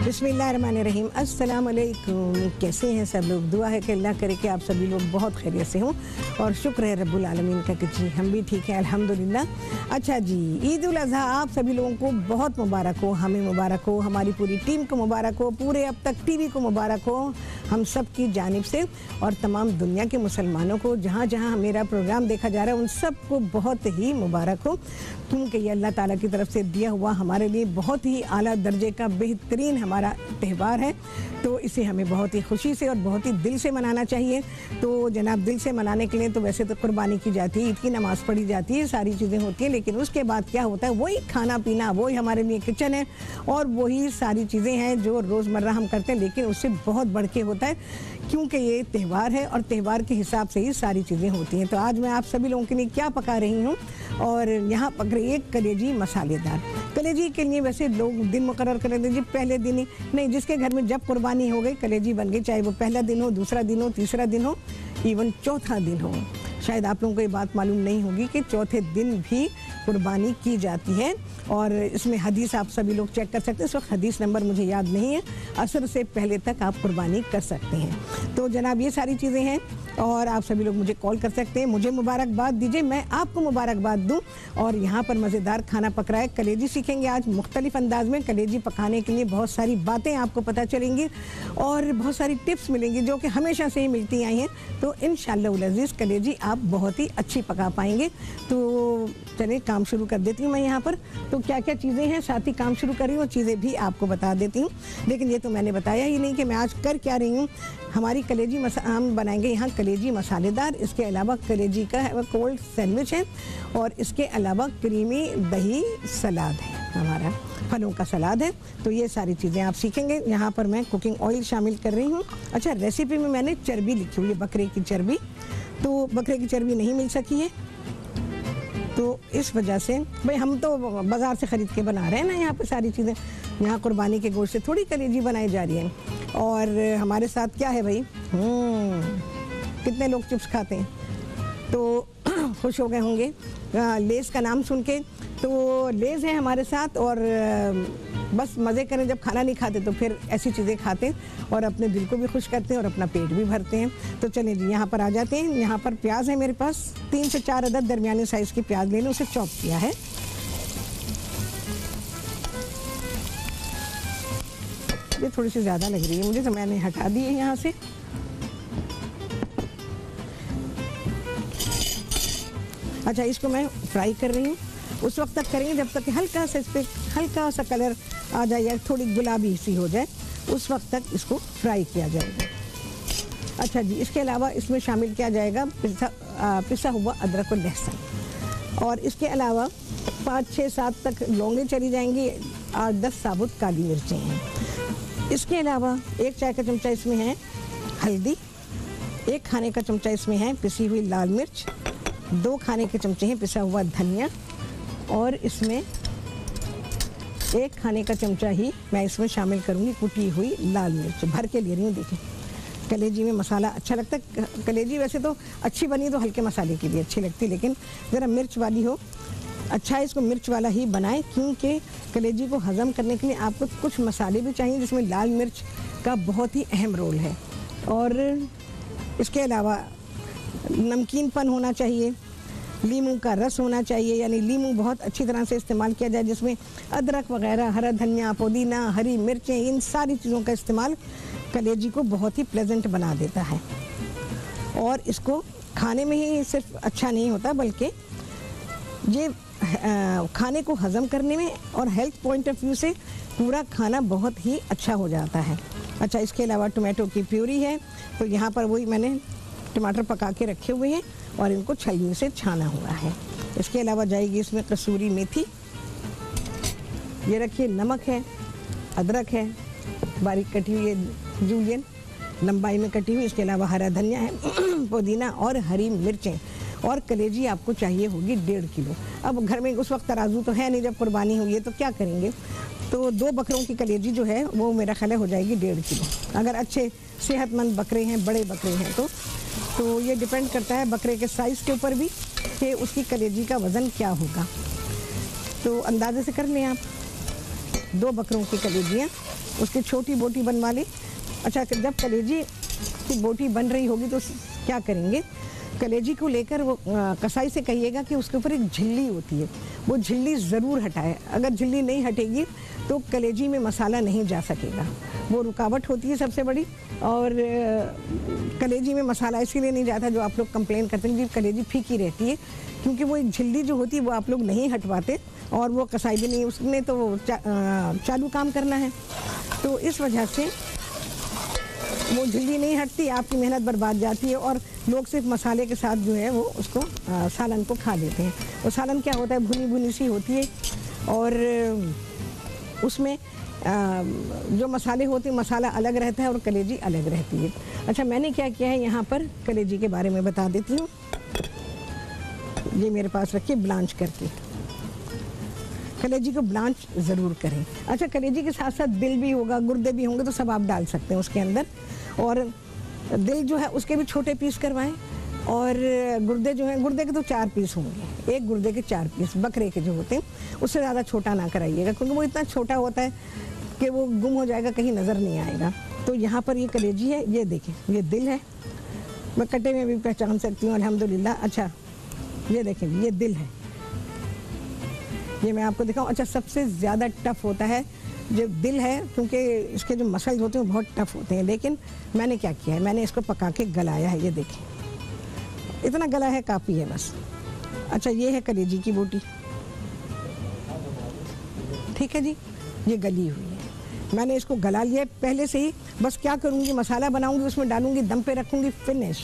बिस्मिल्लाहिर्रहमानिर्रहीम। अस्सलाम वालेकुम। कैसे हैं सब लोग? दुआ है कि अल्लाह करे कि आप सभी लोग बहुत खैरियत से हों और शुक्र है रब्बुल आलमीन का कि जी हम भी ठीक हैं अल्हम्दुलिल्लाह। अच्छा जी, ईद उल अज़हा आप सभी लोगों को बहुत मुबारक हो, हमें मुबारक हो, हमारी पूरी टीम को मुबारक हो, पूरे अब तक टीवी को मुबारक हो, हम सब की जानिब से, और तमाम दुनिया के मुसलमानों को जहाँ जहाँ मेरा प्रोग्राम देखा जा रहा है उन सबको बहुत ही मुबारक हो, क्योंकि ये अल्लाह ताला की तरफ से दिया हुआ हमारे लिए बहुत ही आला दर्जे का बेहतरीन हमारा त्यौहार है। तो इसे हमें बहुत ही खुशी से और बहुत ही दिल से मनाना चाहिए। तो जनाब, दिल से मनाने के लिए तो वैसे तो कुर्बानी की जाती है, ईद की नमाज़ पढ़ी जाती है, सारी चीज़ें होती हैं, लेकिन उसके बाद क्या होता है, वही खाना पीना, वही हमारे लिए किचन है और वही सारी चीज़ें हैं जो रोज़मर्रा हम करते हैं, लेकिन उससे बहुत बढ़ के होता है क्योंकि ये त्यौहार है और त्यौहार के हिसाब से ही सारी चीज़ें होती हैं। तो आज मैं आप सभी लोगों के लिए क्या पका रही हूँ, और यहाँ पक रही है कलेजी मसालेदार। कलेजी के लिए वैसे लोग दिन मुकर्रर कर देते जी पहले दिन ही नहीं, जिसके घर में जब कुर्बानी हो गई कलेजी बन गई, चाहे वो पहला दिन हो, दूसरा दिन हो, तीसरा दिन हो, इवन चौथा दिन हो। शायद आप लोगों को ये बात मालूम नहीं होगी कि चौथे दिन भी कुर्बानी की जाती है, और इसमें हदीस आप सभी लोग चेक कर सकते हैं। इस वक्त हदीस नंबर मुझे याद नहीं है, असर से पहले तक आप कुर्बानी कर सकते हैं। तो जनाब, ये सारी चीज़ें हैं और आप सभी लोग मुझे कॉल कर सकते हैं, मुझे मुबारकबाद दीजिए, मैं आपको मुबारकबाद दूं। और यहाँ पर मज़ेदार खाना पक रहा है, कलेजी सीखेंगे आज मुख्तलिफ अंदाज में। कलेजी पकाने के लिए बहुत सारी बातें आपको पता चलेंगी और बहुत सारी टिप्स मिलेंगी जो कि हमेशा से ही मिलती आई हैं। तो इंशाअल्लाह अज़ीज़ कलेजी आप बहुत ही अच्छी पका पाएंगे। तो चलिए काम शुरू कर देती हूँ मैं यहाँ पर। तो क्या क्या चीज़ें हैं, साथ ही काम शुरू कर रही हूँ, चीज़ें भी आपको बता देती हूँ। लेकिन ये तो मैंने बताया ही नहीं कि मैं आज कर क्या रही हूँ। हमारी कलेजी हम बनाएंगे यहाँ कलेजी मसालेदार, इसके अलावा कलेजी का कोल्ड सैंडविच है, और इसके अलावा क्रीमी दही सलाद है, हमारा फलों का सलाद है। तो ये सारी चीज़ें आप सीखेंगे। यहाँ पर मैं कुकिंग ऑयल शामिल कर रही हूँ। अच्छा, रेसिपी में मैंने चर्बी लिखी हुई है, बकरे की चर्बी। तो बकरे की चर्बी नहीं मिल सकी है, तो इस वजह से भाई हम तो बाज़ार से ख़रीद के बना रहे हैं ना। यहाँ पे सारी चीज़ें, यहाँ कुर्बानी के गोश्त से थोड़ी कलेजी बनाई जा रही है। और हमारे साथ क्या है भाई, कितने लोग चिप्स खाते हैं, तो खुश हो गए होंगे लेज़ का नाम सुन के। तो लेज़ है हमारे साथ, और बस मज़े करें, जब खाना नहीं खाते तो फिर ऐसी चीज़ें खाते हैं और अपने दिल को भी खुश करते हैं और अपना पेट भी भरते हैं। तो चलिए जी, यहाँ पर आ जाते हैं। यहाँ पर प्याज है मेरे पास, 3 से 4 अदद दरमियाने साइज़ की प्याज ले लें, उसे चॉप किया है। ये थोड़ी सी ज़्यादा लग रही है मुझे, तो मैंने हटा दी है यहाँ से। अच्छा, इसको मैं फ्राई कर रही हूँ, उस वक्त तक करेंगे जब तक कि हल्का सा इस पर हल्का सा कलर आ जाए या थोड़ी गुलाबी सी हो जाए, उस वक्त तक इसको फ्राई किया जाएगा। अच्छा जी, इसके अलावा इसमें शामिल किया जाएगा पिसा हुआ अदरक और लहसुन, और इसके अलावा 5, 6, 7 तक लौंगे चली जाएंगी, 8, 10 साबुत काली मिर्चें हैं। इसके अलावा 1 चाय का चमचा इसमें है हल्दी, 1 खाने का चमचा इसमें है पिसी हुई लाल मिर्च, 2 खाने के चमचे हैं पिसा हुआ धनिया, और इसमें 1 खाने का चमचा ही मैं इसमें शामिल करूँगी कुटी हुई लाल मिर्च। भर के ले रही हूँ। देखिए, कलेजी में मसाला अच्छा लगता है। कलेजी वैसे तो अच्छी बनी तो हल्के मसाले की भी अच्छी लगती है, लेकिन ज़रा मिर्च वाली हो, अच्छा है इसको मिर्च वाला ही बनाएं, क्योंकि कलेजी को हज़म करने के लिए आपको कुछ मसाले भी चाहिए, जिसमें लाल मिर्च का बहुत ही अहम रोल है। और इसके अलावा नमकीनपन होना चाहिए, लीमू का रस होना चाहिए, यानी लीमू बहुत अच्छी तरह से इस्तेमाल किया जाए, जिसमें अदरक वगैरह, हरा धनिया, पुदीना, हरी मिर्चें, इन सारी चीज़ों का इस्तेमाल कलेजी को बहुत ही प्लेजेंट बना देता है। और इसको खाने में ही सिर्फ अच्छा नहीं होता, बल्कि ये खाने को हज़म करने में और हेल्थ पॉइंट ऑफ व्यू से पूरा खाना बहुत ही अच्छा हो जाता है। अच्छा, इसके अलावा टमाटो की प्यूरी है, तो यहाँ पर वही मैंने टमाटर पका के रखे हुए हैं और इनको छलनी से छाना हुआ है। इसके अलावा जाएगी इसमें कसूरी मेथी, ये रखिए, नमक है, अदरक है, बारीक कटी हुई है जूलियन, लंबाई में कटी हुई, इसके अलावा हरा धनिया है, पुदीना और हरी मिर्चें। और कलेजी आपको चाहिए होगी 1.5 किलो। अब घर में उस वक्त तराजू तो है नहीं, जब कुर्बानी हुई है तो क्या करेंगे, तो 2 बकरों की कलेजी जो है वो मेरा ख्याल हो जाएगी 1.5 किलो। अगर अच्छे सेहतमंद बकरे हैं, बड़े बकरे हैं, तो ये डिपेंड करता है बकरे के साइज़ के ऊपर भी कि उसकी कलेजी का वज़न क्या होगा। तो अंदाजे से कर लें आप। 2 बकरों की कलेजियाँ, उसकी छोटी बोटी बनवा ली। अच्छा, जब कलेजी की बोटी बन रही होगी तो क्या करेंगे, कलेजी को लेकर वो कसाई से कहिएगा कि उसके ऊपर एक झिल्ली होती है, वो झिल्ली ज़रूर हटाए। अगर झिल्ली नहीं हटेगी तो कलेजी में मसाला नहीं जा सकेगा, वो रुकावट होती है सबसे बड़ी। और कलेजी में मसाला इसीलिए नहीं जाता जो आप लोग कंप्लेन करते हैं कि कलेजी फीकी रहती है, क्योंकि वो एक झिल्ली जो होती है वो आप लोग नहीं हटवाते, और वो कसाई भी नहीं, उसने तो चालू काम करना है, तो इस वजह से वो झिल्ली नहीं हटती, आपकी मेहनत बर्बाद जाती है। और लोग सिर्फ मसाले के साथ जो है वो उसको सालन को खा लेते हैं। और सालन क्या होता है, भुनी भुनी सी होती है, और उसमें जो मसाले होते हैं, मसाला अलग रहता है और कलेजी अलग रहती है। अच्छा, मैंने क्या किया है, यहाँ पर कलेजी के बारे में बता देती हूँ। ये मेरे पास रखिए ब्लांच करके, कलेजी को ब्लांच ज़रूर करें। अच्छा, कलेजी के साथ साथ दिल भी होगा, गुर्दे भी होंगे, तो सब आप डाल सकते हैं उसके अंदर। और दिल जो है उसके भी छोटे पीस करवाएं, और गुर्दे जो हैं, गुर्दे के तो 4 पीस होंगे, एक गुर्दे के 4 पीस बकरे के जो होते हैं, उससे ज़्यादा छोटा ना कराइएगा, क्योंकि वो इतना छोटा होता है कि वो गुम हो जाएगा, कहीं नज़र नहीं आएगा। तो यहाँ पर ये कलेजी है, ये देखें, ये दिल है, मैं कटे में भी पहचान सकती हूँ अल्हम्दुलिल्लाह। अच्छा, ये देखें, ये दिल है, ये मैं आपको दिखाऊं। अच्छा, सबसे ज़्यादा टफ होता है जो दिल है, क्योंकि इसके जो मसल्स होते हैं बहुत टफ होते हैं। लेकिन मैंने क्या किया है, मैंने इसको पका के गलाया है, ये देखें, इतना गला है, काफ़ी है बस। अच्छा, ये है कलेजी की बोटी, ठीक है जी, ये गली हुई है, मैंने इसको गला लिया पहले से ही। बस क्या करूँगी, मसाला बनाऊँगी, उसमें डालूँगी, दम पे रखूँगी, फिनिश।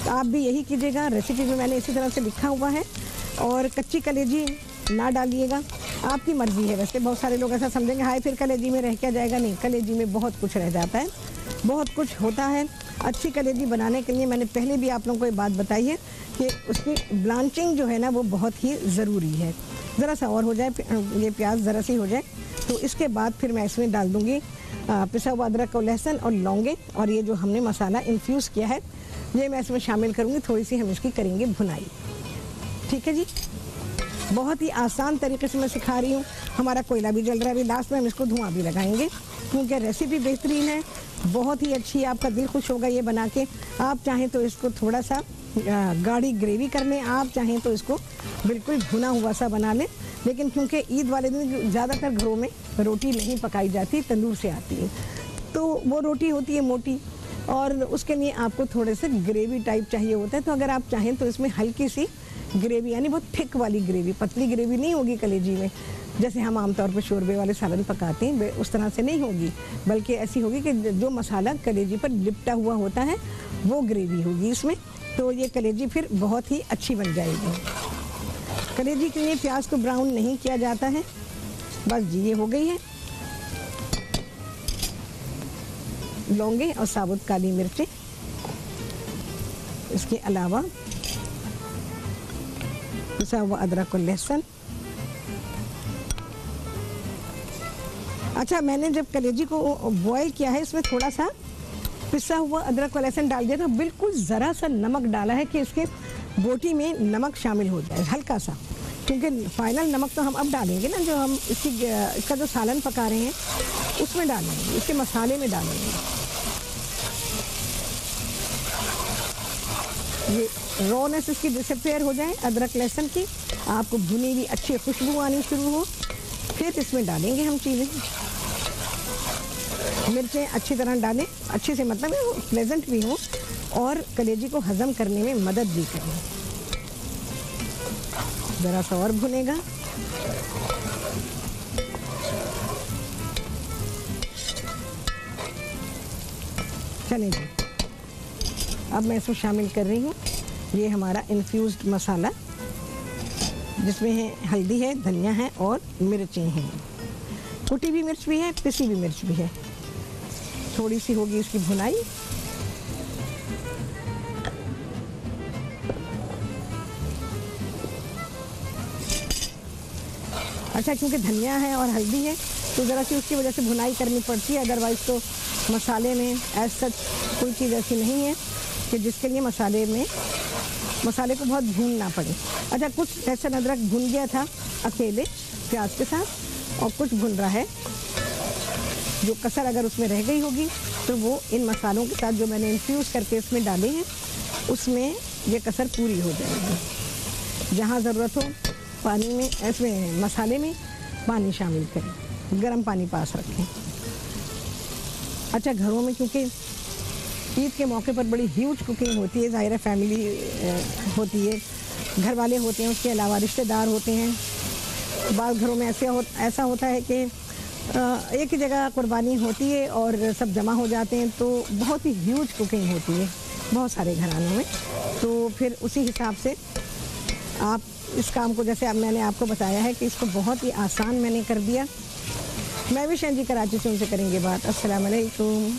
तो आप भी यही कीजिएगा, रेसिपी में मैंने इसी तरह से लिखा हुआ है। और कच्ची कलेजी ना डालिएगा, आपकी मर्जी है। वैसे बहुत सारे लोग ऐसा समझेंगे, हाय फिर कलेजी में रह क्या जाएगा, नहीं, कलेजी में बहुत कुछ रह जाता है, बहुत कुछ होता है। अच्छी कलेजी बनाने के लिए मैंने पहले भी आप लोगों को ये बात बताई है कि उसकी ब्लांचिंग जो है ना वो बहुत ही ज़रूरी है। ज़रा सा और हो जाए, ये प्याज ज़रा सी हो जाए, तो इसके बाद फिर मैं इसमें डाल दूँगी पिसा हुआ अदरक और लहसुन और लौंगे, और ये जो हमने मसाला इन्फ्यूज़ किया है ये मैं इसमें शामिल करूँगी। थोड़ी सी हम इसकी करेंगे भुनाई, ठीक है जी। बहुत ही आसान तरीके से मैं सिखा रही हूँ। हमारा कोयला भी जल रहा है, अभी लास्ट में हम इसको धुआं भी लगाएंगे, क्योंकि रेसिपी बेहतरीन है, बहुत ही अच्छी है, आपका दिल खुश होगा ये बना के। आप चाहें तो इसको थोड़ा सा गाढ़ी ग्रेवी कर लें, आप चाहें तो इसको बिल्कुल भुना हुआ सा बना लें। लेकिन क्योंकि ईद वाले दिन ज़्यादातर घरों में रोटी नहीं पकाई जाती, तंदूर से आती है, तो वो रोटी होती है मोटी, और उसके लिए आपको थोड़े से ग्रेवी टाइप चाहिए होता है। तो अगर आप चाहें तो इसमें हल्की सी ग्रेवी, यानी बहुत थिक वाली ग्रेवी, पतली ग्रेवी नहीं होगी कलेजी में, जैसे हम आमतौर पर शोरबे वाले सालन पकाते हैं उस तरह से नहीं होगी, बल्कि ऐसी होगी कि जो मसाला कलेजी पर लिपटा हुआ होता है वो ग्रेवी होगी इसमें। तो ये कलेजी फिर बहुत ही अच्छी बन जाएगी। कलेजी के लिए प्याज को ब्राउन नहीं किया जाता है, बस जी ये हो गई है। लौंगे और साबुत काली मिर्चें, इसके अलावा पिसा हुआ अदरक और लहसुन। अच्छा, मैंने जब कलेजी को बॉईल किया है इसमें थोड़ा सा पिसा हुआ अदरक और लहसुन डाल दिया था, बिल्कुल ज़रा सा नमक डाला है कि इसके बोटी में नमक शामिल हो जाए, हल्का सा, क्योंकि फाइनल नमक तो हम अब डालेंगे ना, जो हम इसका जो सालन पका रहे हैं उसमें डालेंगे, इसके मसाले में डालेंगे। ये रॉनेस इसकी डिसअपियर हो जाए अदरक लहसुन की, आपको भुनी हुई अच्छी खुशबू आनी शुरू हो, फिर इसमें डालेंगे हम चीज़ें। मिर्चें अच्छी तरह डालें, अच्छे से मतलब वो प्लेजेंट भी हो और कलेजी को हजम करने में मदद भी करें। ज़रा सा और भुनेगा। चलिए जी, अब मैं इसमें शामिल कर रही हूँ ये हमारा इन्फ्यूज़्ड मसाला, जिसमें है हल्दी है, धनिया है और मिर्चें हैं। कुटी हुई मिर्च भी है, पिसी हुई मिर्च भी है। थोड़ी सी होगी इसकी भुनाई। अच्छा, क्योंकि धनिया है और हल्दी है तो ज़रा सी उसकी वजह से भुनाई करनी पड़ती है, अदरवाइज़ तो मसाले में एज सच कोई चीज़ ऐसी नहीं है कि जिसके लिए मसाले को बहुत भूनना पड़े। अच्छा, कुछ लहसुन अदरक भून गया था अकेले प्याज के साथ, और कुछ भुन रहा है। जो कसर अगर उसमें रह गई होगी तो वो इन मसालों के साथ जो मैंने इन्फ्यूज़ करके इसमें डाले हैं उसमें ये कसर पूरी हो जाएगी। जहाँ ज़रूरत हो पानी में, इसमें मसाले में पानी शामिल करें, गर्म पानी पास रखें। अच्छा, घरों में क्योंकि ईद के मौके पर बड़ी ह्यूज कुकिंग होती है, ज़ाहिर है फैमिली होती है, घर वाले होते हैं, उसके अलावा रिश्तेदार होते हैं। बाद घरों में ऐसा होता है कि एक ही जगह कुर्बानी होती है और सब जमा हो जाते हैं, तो बहुत ही ह्यूज कुकिंग होती है बहुत सारे घरानों में। तो फिर उसी हिसाब से आप इस काम को, जैसे अब मैंने आपको बताया है कि इसको बहुत ही आसान मैंने कर दिया। मैं भी जी कराची से उनसे करेंगे बात। अस्सलाम वालेकुम।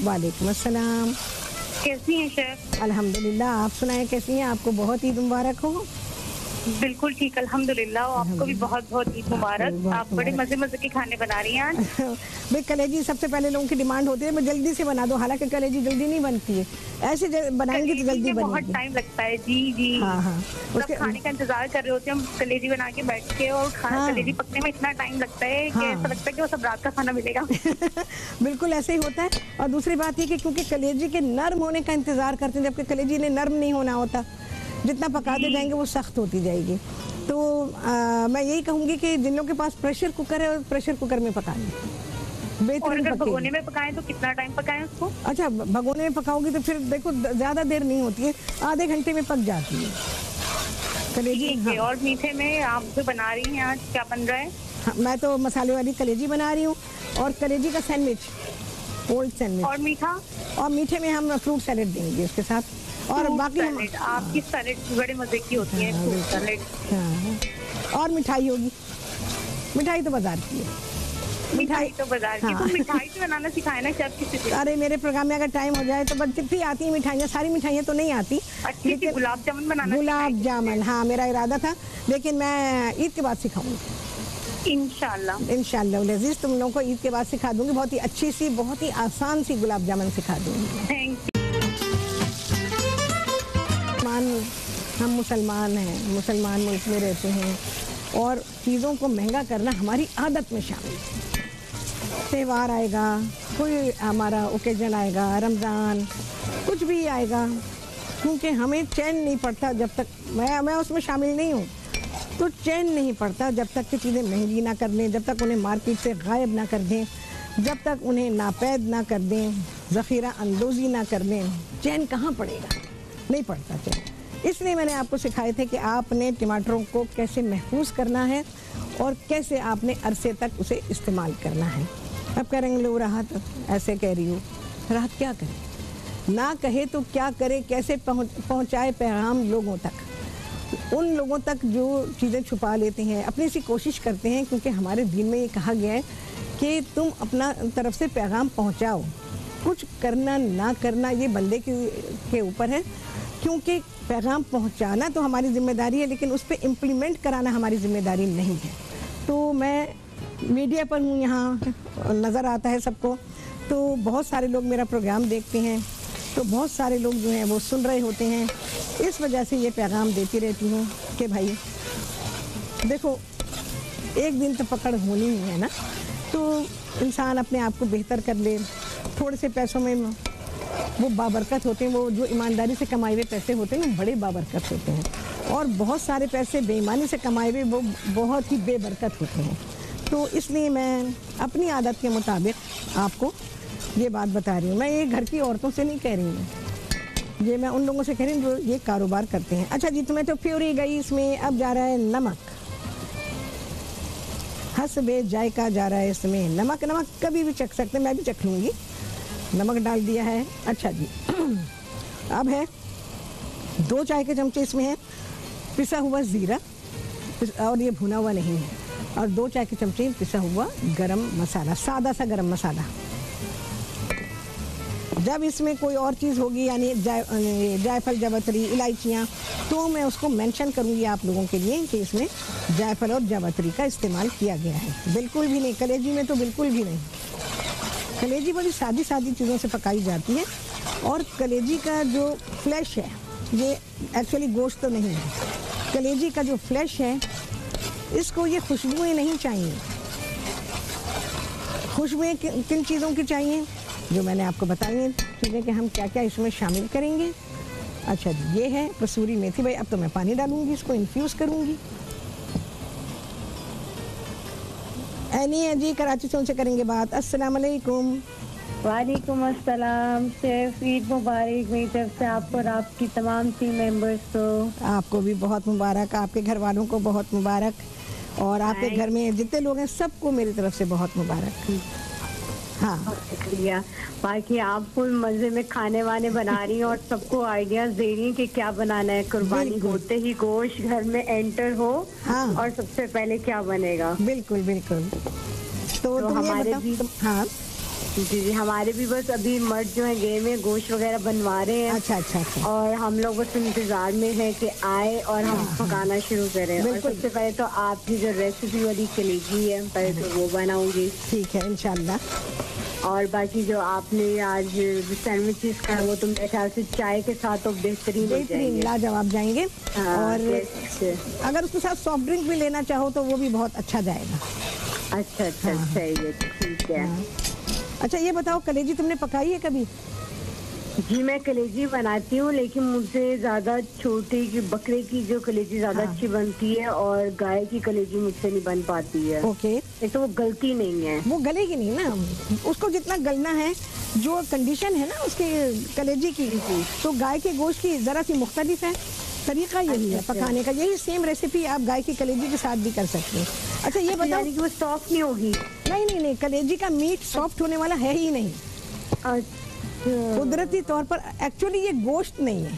वालेकुम अस्सलाम। कैसी हैं शेफ? अल्हम्दुलिल्लाह, आप सुनाएं कैसी हैं? आपको बहुत ईद मुबारक हो। बिल्कुल ठीक, अल्हम्दुलिल्लाह। आपको भी बहुत बहुत ईद मुबारक। आप बड़े मजे मजे के खाने बना रही हैं आज। भाई कलेजी सबसे पहले लोगों की डिमांड होती है, मैं जल्दी से बना दो, हालांकि कलेजी जल्दी नहीं बनती है, ऐसे बनाएंगे तो जल्दी बनेगी। बहुत टाइम लगता है जी जी। हाँ, उसके खाने का इंतजार कर रहे होते हैं हम, कलेजी बना के बैठ के, और खाना कलेजी पकने में इतना टाइम लगता है कि ऐसा लगता है कि वो सब रात का खाना मिलेगा। बिल्कुल ऐसे ही होता है। और दूसरी बात ये कि क्योंकि कलेजी के नर्म होने का इंतजार करते हैं, जबकि कलेजी ने नर्म नहीं होना होता, जितना पकाते जाएंगे वो सख्त होती जाएगी। तो मैं यही कहूँगी कि जिन लोगों के पास प्रेशर कुकर है, प्रेशर कुकर में पकाएं, बेहतरीन। अगर भगोने में पकाएं तो कितना टाइम पकाएं उसको? अच्छा, भगोने में पकाओगी तो फिर देखो ज़्यादा देर नहीं होती है, आधे घंटे में पक जाती है कलेजी। हाँ। और मीठे में आप जो बना रही हैं आज, क्या बन रहा है? हाँ, मैं तो मसाले वाली कलेजी बना रही हूँ और कलेजी का सैंडविच, कोल्ड सैंडविच। और मीठा? और मीठे में हम फ्रूट सैलेड देंगे उसके साथ। और बाकी आपकी सैलेड बड़े मजे की होती है, फ्रूट सैलेड। हाँ, और मिठाई होगी। मिठाई तो बाजार की है। मिठाई तो बाजार की। तो मिठाई तो बनाना सिखाए ना शेफ किसी से। अरे मेरे प्रोग्राम में अगर टाइम हो जाए तो बस जितनी आती है मिठाइयाँ, सारी मिठाइयाँ तो नहीं आती। लेकिन गुलाब जामुन बनाना, गुलाब जामुन, हाँ मेरा इरादा था, लेकिन मैं ईद के बाद सिखाऊंगी इंशाल्लाह। इंशाल्लाह लजीज, तुम लोगों को ईद के बाद सिखा दूंगी। बहुत ही अच्छी सी, बहुत ही आसान सी गुलाब जामुन सिखा दूंगी। Thank you. हम मुसलमान हैं, मुसलमान मुल्क में रहते हैं और चीज़ों को महंगा करना हमारी आदत में शामिल है। त्यौहार आएगा, कोई हमारा ओकेजन आएगा, रमज़ान, कुछ भी आएगा, क्योंकि हमें चैन नहीं पड़ता जब तक मैं उसमें शामिल नहीं हूँ, तो चैन नहीं पड़ता जब तक कि चीज़ें महंगी ना कर दें, जब तक उन्हें मार्केट से गायब ना कर दें, जब तक उन्हें नापैद ना कर दें, ज़ख़ीरा अंदोज़ी ना कर दें, चैन कहाँ पड़ेगा? नहीं पड़ता चैन। इसलिए मैंने आपको सिखाए थे कि आपने टमाटरों को कैसे महफूज करना है और कैसे आपने अरसे तक उसे इस्तेमाल करना है। अब करेंगे लोग राहत, ऐसे कह रही हूँ, राहत क्या करे, ना कहे तो क्या करे, कैसे पहुँचाए पैगाम लोगों तक, उन लोगों तक जो चीज़ें छुपा लेते हैं, अपनी सी कोशिश करते हैं, क्योंकि हमारे दीन में ये कहा गया है कि तुम अपना तरफ से पैगाम पहुँचाओ, कुछ करना ना करना ये बंदे के ऊपर है, क्योंकि पैगाम पहुंचाना तो हमारी जिम्मेदारी है, लेकिन उस पर इम्प्लीमेंट कराना हमारी जिम्मेदारी नहीं है। तो मैं मीडिया पर हूँ, यहाँ नज़र आता है सबको, तो बहुत सारे लोग मेरा प्रोग्राम देखते हैं, तो बहुत सारे लोग जो हैं वो सुन रहे होते हैं। इस वजह से ये पैगाम देती रहती हूँ कि भाई देखो, एक दिन तो पकड़ होनी ही है ना, तो इंसान अपने आप को बेहतर कर ले। थोड़े से पैसों में वो बाबरकत होते हैं, वो जो ईमानदारी से कमाए हुए पैसे होते हैं ना, बड़े बाबरकत होते हैं, और बहुत सारे पैसे बेईमानी से कमाए हुए वो बहुत ही बेबरकत होते हैं। तो इसलिए मैं अपनी आदत के मुताबिक आपको ये बात बता रही हूँ। मैं ये घर की औरतों से नहीं कह रही हूँ, ये मैं उन लोगों से कह रही हूँ जो ये कारोबार करते हैं। अच्छा जी, तुम्हें तो प्योरी गई, इसमें अब जा रहा है नमक, हस्बे जायका जा रहा है इसमें नमक। नमक कभी भी चख सकते हैं, मैं भी चख लूँगी। नमक डाल दिया है। अच्छा जी, अब है 2 चाय के चमचे इसमें है पिसा हुआ ज़ीरा, और ये भुना हुआ नहीं है, और 2 चाय के चमचे पिसा हुआ गरम मसाला, सादा सा गरम मसाला। जब इसमें कोई और चीज़ होगी, यानी जायफल, जावित्री, इलायचियाँ, तो मैं उसको मेंशन करूँगी आप लोगों के लिए कि इसमें जायफल और जावित्री का इस्तेमाल किया गया है। बिल्कुल भी नहीं, कलेजी में तो बिल्कुल भी नहीं। कलेजी बड़ी सादी सादी चीज़ों से पकाई जाती है, और कलेजी का जो फ्लैश है, ये एक्चुअली गोश्त तो नहीं है, कलेजी का जो फ्लैश है इसको ये खुशबुएं नहीं चाहिए। खुशबुएं किन चीज़ों की चाहिए, जो मैंने आपको बताई हैं चीज़ें कि हम क्या क्या इसमें शामिल करेंगे। अच्छा जी, ये है कसूरी मेथी। भाई अब तो मैं पानी डालूंगी, इसको इन्फ्यूज़ करूंगी। एनी है जी, कराची से उनसे करेंगे बात। अस्सलाम वालेकुम। वालेकुम अस्सलाम। शेफ ईद मुबारक मेरी तरफ से आपको और आपकी तमाम टीम मेंबर्स को। आपको भी बहुत मुबारक, आपके घर वालों को बहुत मुबारक, और आपके घर में जितने लोग हैं सबको मेरी तरफ से बहुत मुबारक। हाँ शुक्रिया। बाकी आप फुल मजे में खाने वाने बना रही हैं और सबको आइडियाज दे रही हैं कि क्या बनाना है। कुर्बानी होते ही गोश्त घर में एंटर हो। हाँ। और सबसे पहले क्या बनेगा। बिल्कुल बिल्कुल। तो तुम ये हमारे बताओ भी हाँ जी, हमारे भी बस अभी मर्द जो है गए में गोश्त वगैरह बनवा रहे हैं। अच्छा अच्छा अच्छा। और हम लोग बस इंतजार में हैं कि आए और हम पकाना शुरू करें। और सबसे पहले तो आपकी जो रेसिपी वाली कलेजी है पहले तो वो बनाऊंगी। ठीक है इंशाल्लाह। और बाकी जो आपने आज सैंडविचेस का वो तो मेरे ख्याल से चाय के साथ तो बेहतरीन लाजवाब जाएंगे। और अगर उसके साथ सॉफ्ट ड्रिंक भी लेना चाहो तो वो भी बहुत अच्छा जाएगा। अच्छा अच्छा सही है, ठीक है। अच्छा ये बताओ, कलेजी तुमने पकाई है कभी? जी मैं कलेजी बनाती हूँ, लेकिन मुझसे ज्यादा छोटे की बकरे की जो कलेजी ज्यादा अच्छी बनती है और गाय की कलेजी मुझसे नहीं बन पाती है। ओके। एक तो वो गलती नहीं है, वो गलेगी नहीं ना, उसको जितना गलना है, जो कंडीशन है ना उसके कलेजी की, तो गाय के गोश्त की जरा सी मुख्तलिफ है। तरीका यही है पकाने का, यही सेम रेसिपी आप गाय की कलेजी के साथ भी कर सकते हैं। अच्छा ये बताओ कि वो सॉफ्ट नहीं होगी? नहीं, कलेजी का मीट सॉफ्ट होने वाला है ही नहीं। कुदरती तौर पर एक्चुअली ये गोश्त नहीं है,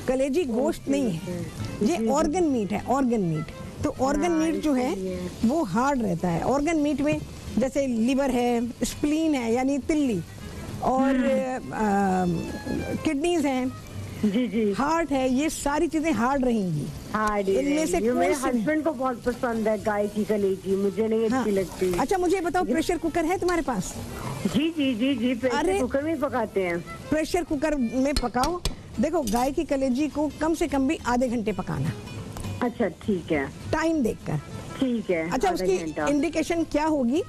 कलेजी गोश्त नहीं है, ये ऑर्गन मीट है, ऑर्गन मीट। तो ऑर्गन मीट जो है वो हार्ड रहता है। ऑर्गन मीट में जैसे लिवर है, स्प्लीन है यानी तिल्ली, और किडनीज हैं, जी हार्ट है, ये सारी चीजें हार्ड रहेंगी। इनमें से मेरे हस्बैंड को बहुत पसंद है गाय की कलेजी, मुझे नहीं अच्छी लगती। अच्छा मुझे बताओ, प्रेशर कुकर है तुम्हारे पास? जी प्रेशर कुकर में पकाते हैं। प्रेशर कुकर में पकाओ। देखो गाय की कलेजी को कम से कम भी आधे घंटे पकाना। अच्छा ठीक है, टाइम देखकर। ठीक है। अच्छा उसकी इंडिकेशन क्या होगी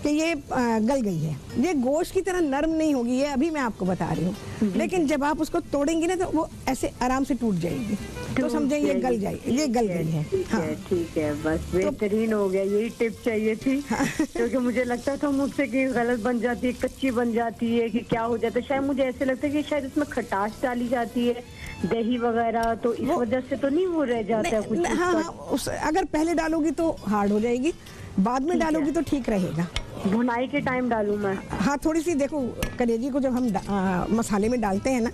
कि ये गल गई है। ये गोश्त की तरह नरम नहीं होगी, ये अभी मैं आपको बता रही हूँ, लेकिन जब आप उसको तोड़ेंगी ना तो वो ऐसे आराम से टूट जाएगी, तो समझे ये गल जाएगी, ये गल गई है। ठीक है, बस बेहतरीन हो गया, यही टिप चाहिए थी। क्योंकि मुझे लगता था मुझसे कि गलत बन जाती है, कच्ची बन जाती है, कि क्या हो जाता है। शायद मुझे ऐसे लगता है कि शायद इसमें खटास डाली जाती है, दही वगैरह, तो इस वजह से तो नहीं वो रह जाता है कुछ। हाँ, अगर पहले डालोगी तो हार्ड हो जाएगी, बाद में डालोगी तो ठीक रहेगा। भुनाई के टाइम डालूं मैं? हाँ थोड़ी सी, देखो कलेजी को जब हम मसाले में डालते हैं ना,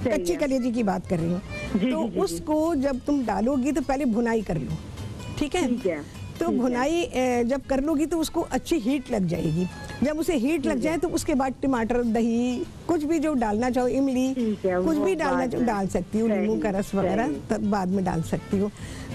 कच्ची कलेजी की बात कर रही हूँ, तो उसको जब तुम डालोगी तो पहले भुनाई कर लो, ठीक है? तो भुनाई जब कर लोगी तो उसको अच्छी हीट लग जाएगी। जब उसे हीट लग जाए तो उसके बाद टमाटर, दही, कुछ भी जो डालना चाहो, इमली, कुछ भी डालना चाहो डाल सकती हूँ, नींबू का रस वगैरह तब बाद में डाल सकती हूँ,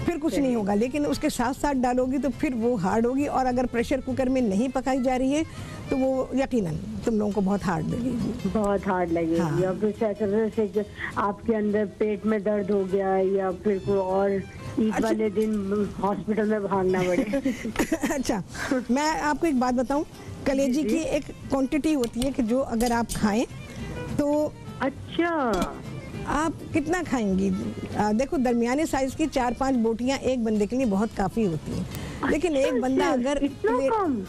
फिर कुछ नहीं होगा। लेकिन उसके साथ साथ डालोगी तो फिर वो हार्ड होगी, और अगर प्रेशर कुकर में नहीं पकाई जा रही है तो वो यकीनन तुम लोगों को बहुत हार्ड लगेगी, बहुत हार्ड लगेगी। हाँ। या फिर आपके अंदर पेट में दर्द हो गया, या फिर कोई और ईद वाले दिन हॉस्पिटल में भागना पड़े। अच्छा मैं आपको एक बात बताऊं, कलेजी की एक क्वांटिटी होती है कि जो अगर आप खाएं तो अच्छा आप कितना खाएंगी। देखो दरमियाने साइज की 4-5 बोटियां एक बंदे के लिए बहुत काफी होती हैं, लेकिन एक बंदा अगर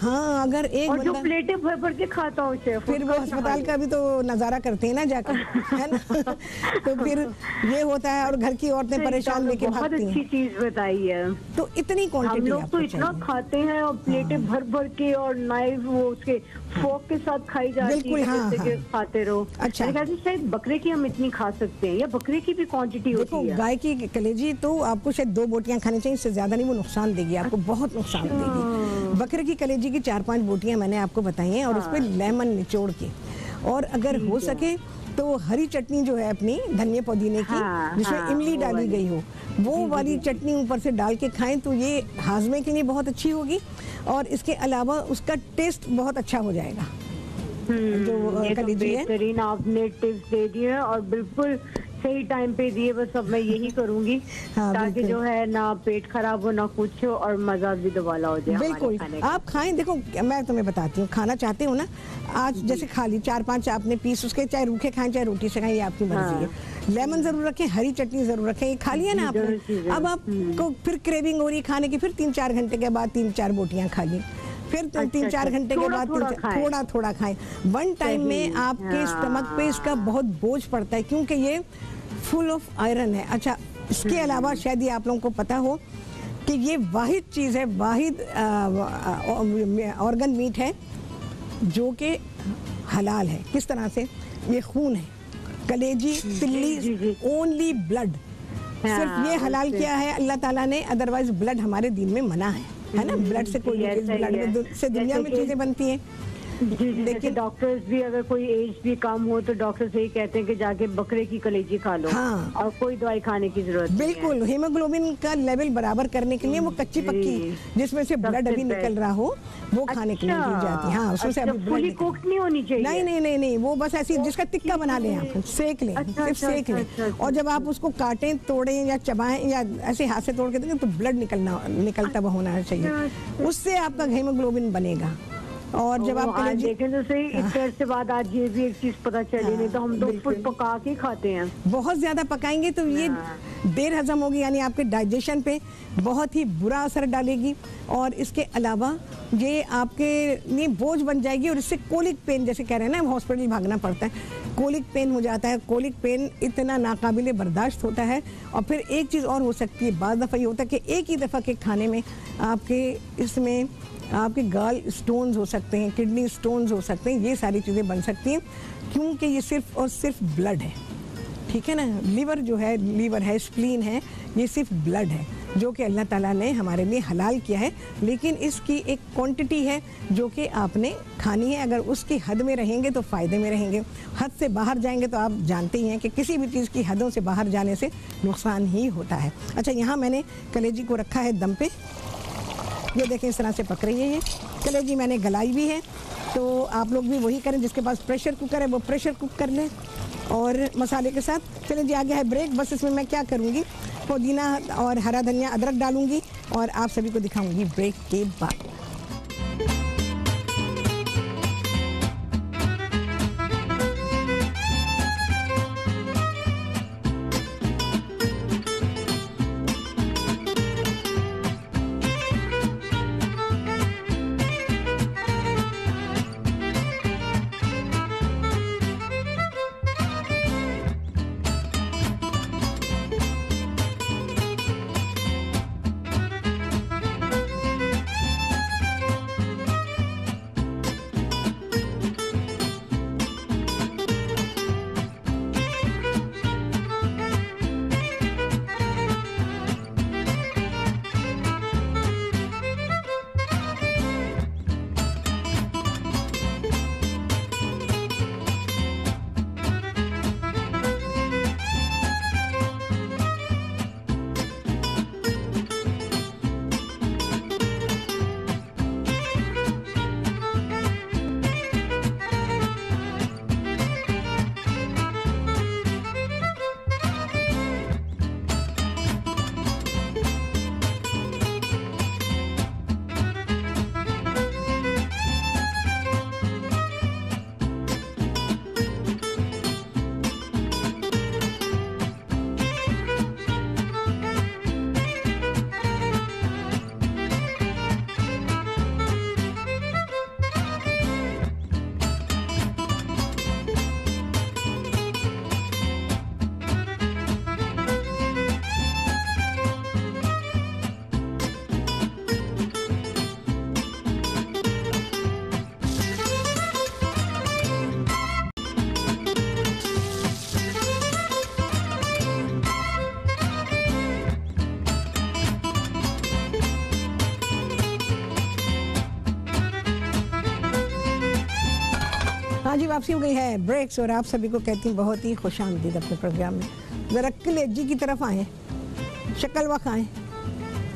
हाँ अगर एक और बंदा जो प्लेटें भर भर के खाता हो फिर वो अस्पताल का भी तो नजारा करते हैं ना जाकर, है ना। तो फिर ये होता है, और घर की औरतें परेशान लेके भागती हैं। अच्छी चीज बताई है। तो इतनी क्वांटिटी हम लोग तो इतना खाते हैं और प्लेटें भर भर के, और नाइफ वो उसके फोक के साथ खाई जाती है, जैसे खाते रहो। अच्छा शायद बकरे की हम इतनी खा सकते हैं, या बकरे की भी क्वांटिटी होती है? गाय की कलेजी तो आपको शायद 2 बोटियां खानी चाहिए, इससे ज्यादा नहीं, वो नुकसान देगी आपको, बहुत नुकसान देगी। बकरे की कलेजी की 4-5 बोटियां मैंने आपको बताई हैं, और उस पर लेमन निचोड़ के, और अगर हो सके तो हरी चटनी जो है अपनी धनिया पुदीने की, जिसमें इमली डाली गई हो, वो वाली चटनी ऊपर से डाल के खाएं तो ये हाजमे के लिए बहुत अच्छी होगी, और इसके अलावा उसका टेस्ट बहुत अच्छा हो जाएगा। जो कलेजी है, बेहतरीन आपने टिप्स दे दिए हैं, और बिल्कुल सही टाइम पे दिए, बस अब मैं यही करूंगी हाँ, ताकि जो है ना पेट खराब हो ना कुछ हो और मजा भी दोबारा हो जाए हमारे बिल्कुल खाने का। आप खाएं। देखो मैं तुम्हें बताती हूँ, खाना चाहते हो ना, आज जैसे खा ली 4-5 आपने पीस, उसके चाहे रूखे खाएं चाहे रोटी से खाएं, ये आपकी मर्जी है। लेमन जरूर रखें, हरी चटनी जरूर रखें, ये खा लिया ना आपने, अब आपको फिर क्रेविंग हो रही खाने की, फिर 3-4 घंटे के बाद 3-4 बोटियां खा ली, फिर 3-4 घंटे के बाद थोड़ा थोड़ा खाएं। वन टाइम में आपके स्टमक पे इसका बहुत बोझ पड़ता है, क्योंकि ये फुल ऑफ आयरन है। अच्छा, इसके अलावा शायद ये आप लोगों को पता हो कि ये वाहिद चीज़ है, वाहिद ऑर्गन मीट है जो कि हलाल है। किस तरह से? ये खून है, कलेजी, तिल्ली, ओनली ब्लड, सिर्फ ये हलाल किया है अल्लाह ताला ने, अदरवाइज ब्लड हमारे दीन में मना है ना। ब्लड से कोई ब्लड से दुनिया में चीजें बनती हैं। लेकिन डॉक्टर्स भी अगर कोई एज भी कम हो तो डॉक्टर्स यही कहते हैं कि जाके बकरे की कलेजी खा लो। हाँ। और कोई दवाई खाने की जरूरत नहीं है। बिल्कुल, हीमोग्लोबिन का लेवल बराबर करने के लिए वो कच्ची पक्की जिसमें से ब्लड अभी निकल रहा हो वो खाने के लिए दी जाती है। हाँ, उसमें से अभी फुली कुक्ड नहीं होनी चाहिए। नहीं, वो बस ऐसी जिसका टिक्का बना लें आप, सेक लें, सिर्फ सेक लें। और जब आप उसको काटें, तोड़ें या चबाएं या ऐसे हाथ से तोड़ के देंगे तो ब्लड निकलता हुआ होना चाहिए, उससे आपका हीमोग्लोबिन बनेगा। और जब आप देखें तो सही, इस से बाद आज ये भी एक चीज पता चली, नहीं तो हम तो फुल पका के खाते हैं। बहुत ज्यादा पकाएंगे तो ये देर हजम होगी, यानी आपके डाइजेशन पे बहुत ही बुरा असर डालेगी। और इसके अलावा ये आपके लिए बोझ बन जाएगी और इससे कोलिक पेन, जैसे कह रहे हैं ना, हॉस्पिटल भागना पड़ता है, कोलिक पेन हो जाता है। कोलिक पेन इतना नाकाबिले बर्दाश्त होता है। और फिर एक चीज़ और हो सकती है, बाज़ दफ़ा ये होता है कि एक ही दफ़ा के खाने में आपके इसमें आपके गाल स्टोन्स हो सकते हैं, किडनी स्टोन्स हो सकते हैं, ये सारी चीज़ें बन सकती हैं, क्योंकि ये सिर्फ और सिर्फ ब्लड है। ठीक है ना, लीवर जो है, लीवर है, स्प्लीन है, ये सिर्फ ब्लड है जो कि अल्लाह ताला ने हमारे लिए हलाल किया है। लेकिन इसकी एक क्वांटिटी है जो कि आपने खानी है। अगर उसकी हद में रहेंगे तो फ़ायदे में रहेंगे, हद से बाहर जाएंगे तो आप जानते ही हैं कि किसी भी चीज़ की हदों से बाहर जाने से नुकसान ही होता है। अच्छा, यहाँ मैंने कलेजी को रखा है दम पे, ये देखें इस तरह से पक रही है। ये कलेजी मैंने गलाई भी है, तो आप लोग भी वही करें, जिसके पास प्रेशर कुकर है वो प्रेशर कुक कर लें और मसाले के साथ। चलें जी, आ गया है ब्रेक। बस इसमें मैं क्या करूँगी, पुदीना और हरा धनिया, अदरक डालूंगी और आप सभी को दिखाऊंगी ब्रेक के बाद। हाँ जी, वापसी हो गई है ब्रेक्स और आप सभी को कहती हूँ बहुत ही खुशामदीद अपने प्रोग्राम में। ज़रा कलेजी की तरफ आएँ, शक्लवा खाएँ।